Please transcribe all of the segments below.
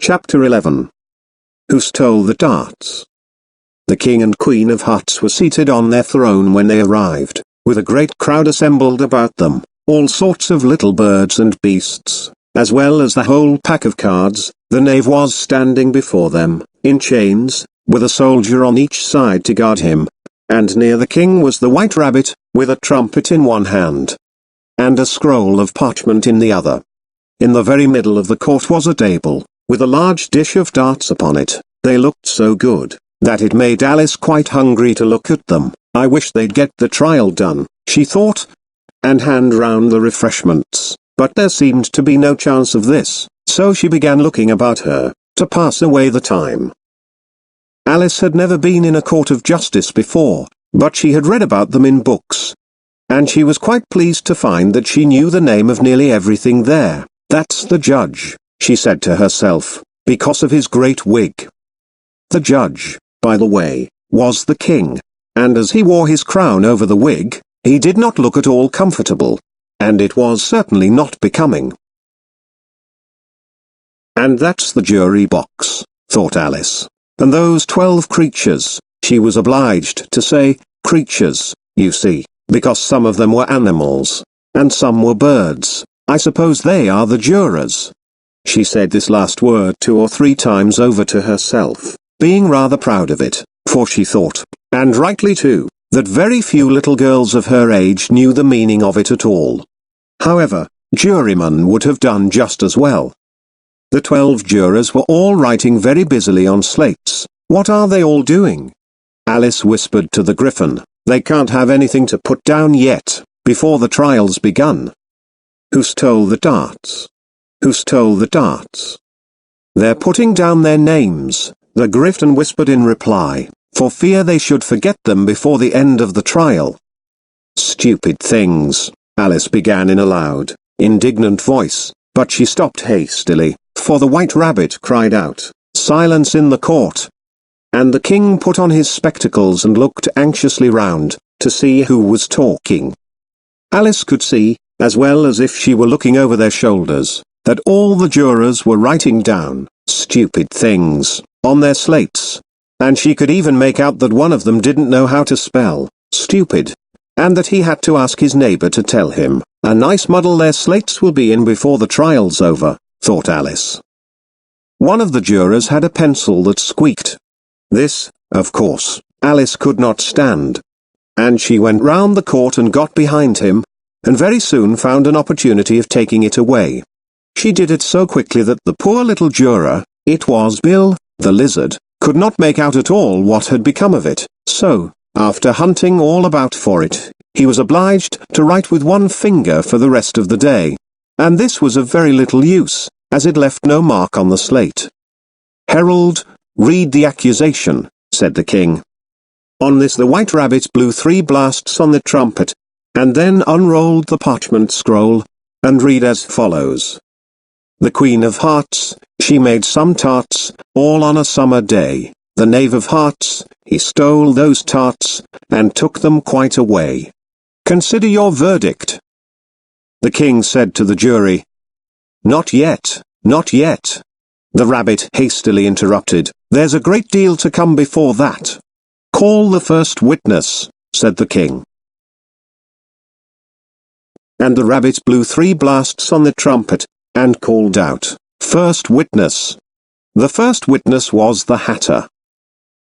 Chapter 11. Who Stole the Darts? The King and Queen of Hearts were seated on their throne when they arrived, with a great crowd assembled about them, all sorts of little birds and beasts, as well as the whole pack of cards. The knave was standing before them, in chains, with a soldier on each side to guard him, and near the king was the white rabbit, with a trumpet in one hand, and a scroll of parchment in the other. In the very middle of the court was a table, with a large dish of darts upon it. They looked so good, that it made Alice quite hungry to look at them. I wish they'd get the trial done, she thought, and hand round the refreshments, but there seemed to be no chance of this, so she began looking about her, to pass away the time. Alice had never been in a court of justice before, but she had read about them in books, and she was quite pleased to find that she knew the name of nearly everything there. That's the judge, she said to herself, because of his great wig. The judge, by the way, was the king, and as he wore his crown over the wig, he did not look at all comfortable, and it was certainly not becoming. And that's the jury box, thought Alice. And those 12 creatures, she was obliged to say, creatures, you see, because some of them were animals, and some were birds. I suppose they are the jurors. She said this last word 2 or 3 times over to herself, being rather proud of it, for she thought, and rightly too, that very few little girls of her age knew the meaning of it at all. However, jurymen would have done just as well. The 12 jurors were all writing very busily on slates. What are they all doing? Alice whispered to the Griffin. They can't have anything to put down yet, before the trial's begun. Who stole the darts? Who stole the darts? They're putting down their names, the Griffin whispered in reply, for fear they should forget them before the end of the trial. Stupid things, Alice began in a loud, indignant voice, but she stopped hastily, for the white rabbit cried out, "Silence in the court!" And the king put on his spectacles and looked anxiously round, to see who was talking. Alice could see, as well as if she were looking over their shoulders, that all the jurors were writing down, "stupid things," on their slates, and she could even make out that one of them didn't know how to spell stupid, and that he had to ask his neighbor to tell him. A nice muddle their slates will be in before the trial's over, thought Alice. One of the jurors had a pencil that squeaked. This, of course, Alice could not stand, and she went round the court and got behind him, and very soon found an opportunity of taking it away. She did it so quickly that the poor little juror, it was Bill, the lizard, could not make out at all what had become of it, so, after hunting all about for it, he was obliged to write with one finger for the rest of the day, and this was of very little use, as it left no mark on the slate. "Herald, read the accusation," said the king. On this the white rabbit blew 3 blasts on the trumpet, and then unrolled the parchment scroll, and read as follows. The Queen of Hearts, she made some tarts, all on a summer day. The Knave of Hearts, he stole those tarts, and took them quite away. Consider your verdict. The king said to the jury, "Not yet, not yet." The rabbit hastily interrupted, "There's a great deal to come before that." "Call the first witness," said the king. And the rabbit blew 3 blasts on the trumpet, and called out, "First witness." The first witness was the Hatter.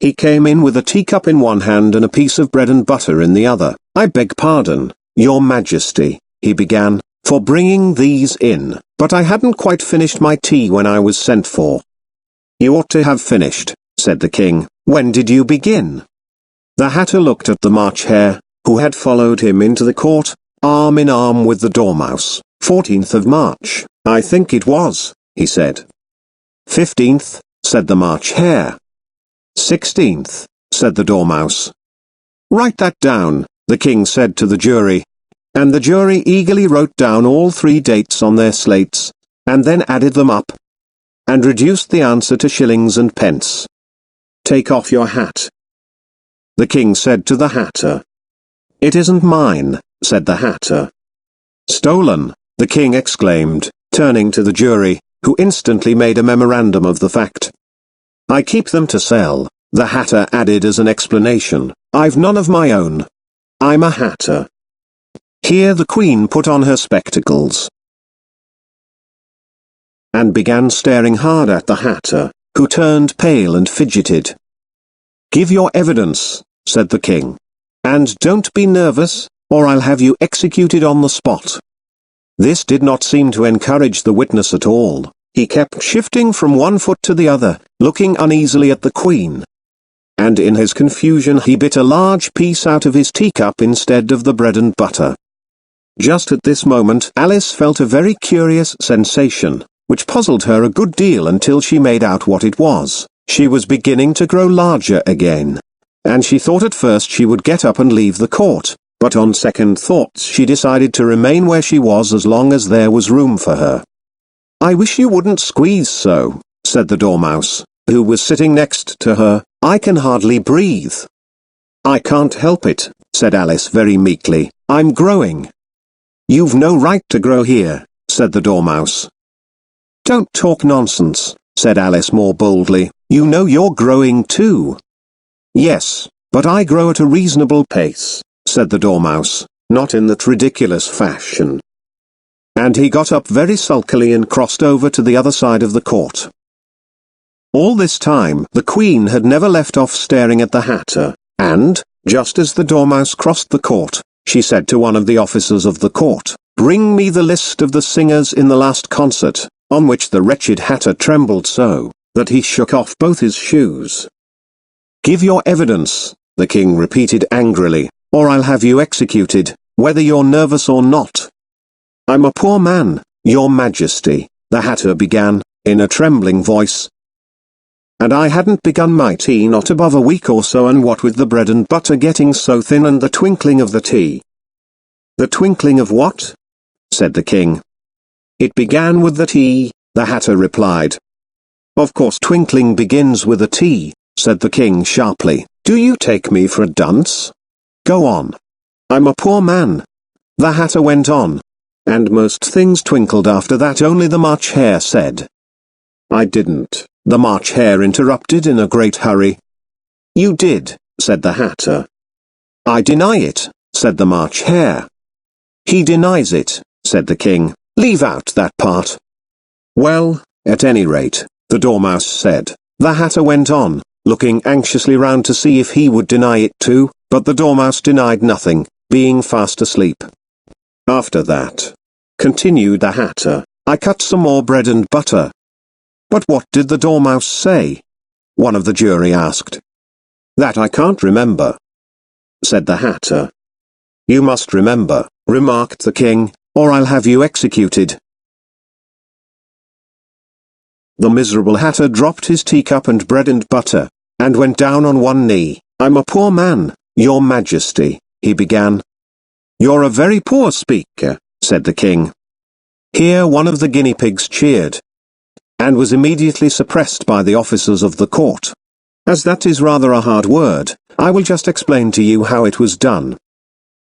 He came in with a teacup in one hand and a piece of bread and butter in the other. "I beg pardon, Your Majesty," he began, "for bringing these in, but I hadn't quite finished my tea when I was sent for." "You ought to have finished," said the king. "When did you begin?" The Hatter looked at the March Hare, who had followed him into the court, arm in arm with the Dormouse. 14th of March, I think it was, he said. 15th, said the March Hare. 16th, said the Dormouse. "Write that down," the king said to the jury. And the jury eagerly wrote down all 3 dates on their slates, and then added them up, and reduced the answer to shillings and pence. "Take off your hat," the king said to the Hatter. "It isn't mine," said the Hatter. "Stolen," the king exclaimed, turning to the jury. who instantly made a memorandum of the fact. "I keep them to sell," the Hatter added as an explanation. "I've none of my own. I'm a Hatter." Here the Queen put on her spectacles and began staring hard at the Hatter, who turned pale and fidgeted. "Give your evidence," said the King. "And don't be nervous, or I'll have you executed on the spot." This did not seem to encourage the witness at all. He kept shifting from one foot to the other, looking uneasily at the Queen. And in his confusion he bit a large piece out of his teacup instead of the bread and butter. Just at this moment Alice felt a very curious sensation, which puzzled her a good deal until she made out what it was. She was beginning to grow larger again, and she thought at first she would get up and leave the court, but on second thoughts she decided to remain where she was as long as there was room for her. "I wish you wouldn't squeeze so," said the Dormouse, who was sitting next to her. "I can hardly breathe." "I can't help it," said Alice very meekly. "I'm growing." "You've no right to grow here," said the Dormouse. "Don't talk nonsense," said Alice more boldly. "You know you're growing too." "Yes, but I grow at a reasonable pace," said the Dormouse, not in that ridiculous fashion. And he got up very sulkily and crossed over to the other side of the court. All this time the Queen had never left off staring at the Hatter, and, just as the Dormouse crossed the court, she said to one of the officers of the court, "Bring me the list of the singers in the last concert," on which the wretched Hatter trembled so that he shook off both his shoes. "Give your evidence," the King repeated angrily, "or I'll have you executed, whether you're nervous or not." "I'm a poor man, Your Majesty," the Hatter began, in a trembling voice. "And I hadn't begun my tea not above a week or so, and what with the bread and butter getting so thin and the twinkling of the tea." "The twinkling of what?" said the King. "It began with the tea," the Hatter replied. "Of course twinkling begins with a T," said the King sharply. "Do you take me for a dunce? Go on." "I'm a poor man," the Hatter went on. "And most things twinkled after that, only the March Hare said." "I didn't," the March Hare interrupted in a great hurry. "You did," said the Hatter. "I deny it," said the March Hare. "He denies it," said the King. "Leave out that part." "Well, at any rate," the Dormouse said. The Hatter went on, looking anxiously round to see if he would deny it too, but the Dormouse denied nothing, being fast asleep. "After that," continued the Hatter, "I cut some more bread and butter." "But what did the Dormouse say?" one of the jury asked. "That I can't remember," said the Hatter. "You must remember," remarked the King, "or I'll have you executed." The miserable Hatter dropped his teacup and bread and butter, and went down on one knee. "I'm a poor man, Your Majesty," he began. "You're a very poor speaker," said the King. Here one of the guinea pigs cheered, and was immediately suppressed by the officers of the court. As that is rather a hard word, I will just explain to you how it was done.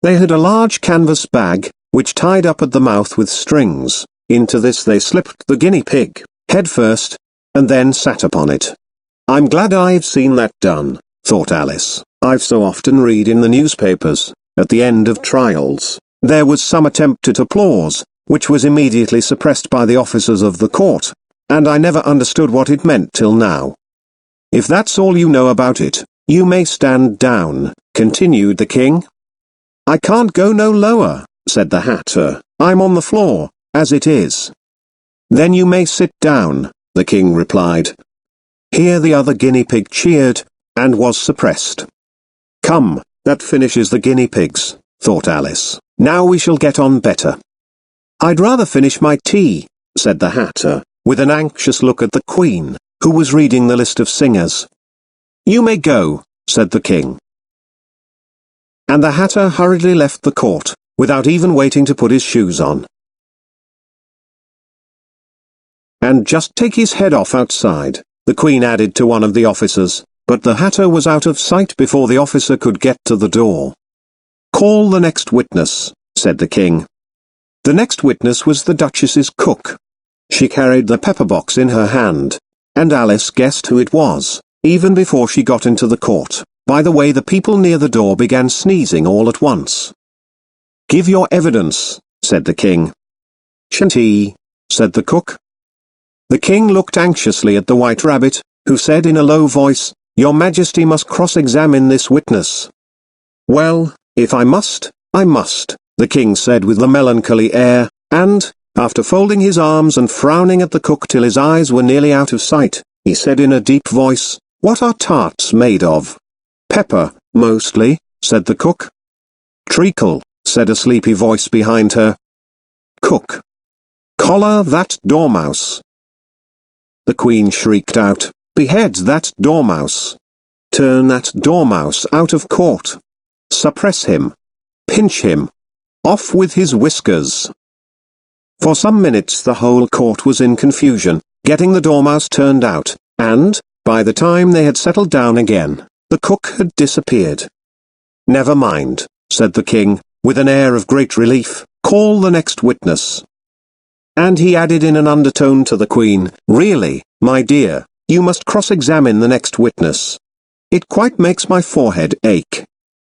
They had a large canvas bag, which tied up at the mouth with strings. Into this they slipped the guinea pig, head first, and then sat upon it. "I'm glad I've seen that done," thought Alice. "I've so often read in the newspapers, at the end of trials, there was some attempt at applause, which was immediately suppressed by the officers of the court, and I never understood what it meant till now. If that's all you know about it, you may stand down," continued the King. "I can't go no lower," said the Hatter. "I'm on the floor, as it is." "Then you may sit down," the King replied. Here the other guinea pig cheered, and was suppressed. "Come, that finishes the guinea pigs," thought Alice. "Now we shall get on better." "I'd rather finish my tea," said the Hatter, with an anxious look at the Queen, who was reading the list of singers. "You may go," said the King. And the Hatter hurriedly left the court, without even waiting to put his shoes on. "And just take his head off outside," the Queen added to one of the officers, but the Hatter was out of sight before the officer could get to the door. "Call the next witness," said the King. The next witness was the Duchess's cook. She carried the pepper box in her hand, and Alice guessed who it was, even before she got into the court, by the way the people near the door began sneezing all at once. "Give your evidence," said the king. "Shanty," said the cook. The king looked anxiously at the White Rabbit, who said in a low voice, "Your Majesty must cross-examine this witness." "Well, if I must, I must," the king said with a melancholy air, and, after folding his arms and frowning at the cook till his eyes were nearly out of sight, he said in a deep voice, "What are tarts made of?" "Pepper, mostly," said the cook. "Treacle," said a sleepy voice behind her. "Cook. Collar that dormouse." The queen shrieked out, "Behead that dormouse! Turn that dormouse out of court! Suppress him! Pinch him! Off with his whiskers!" For some minutes the whole court was in confusion, getting the dormouse turned out, and, by the time they had settled down again, the cook had disappeared. "Never mind," said the king, with an air of great relief, "call the next witness." And he added in an undertone to the queen, "Really, my dear, you must cross-examine the next witness. It quite makes my forehead ache."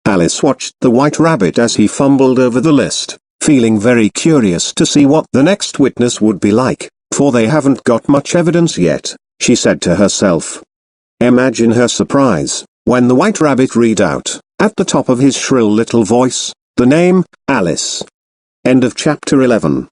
Alice watched the White Rabbit as he fumbled over the list, feeling very curious to see what the next witness would be like, "for they haven't got much evidence yet," she said to herself. Imagine her surprise, when the White Rabbit read out, at the top of his shrill little voice, the name, Alice. End of chapter 11.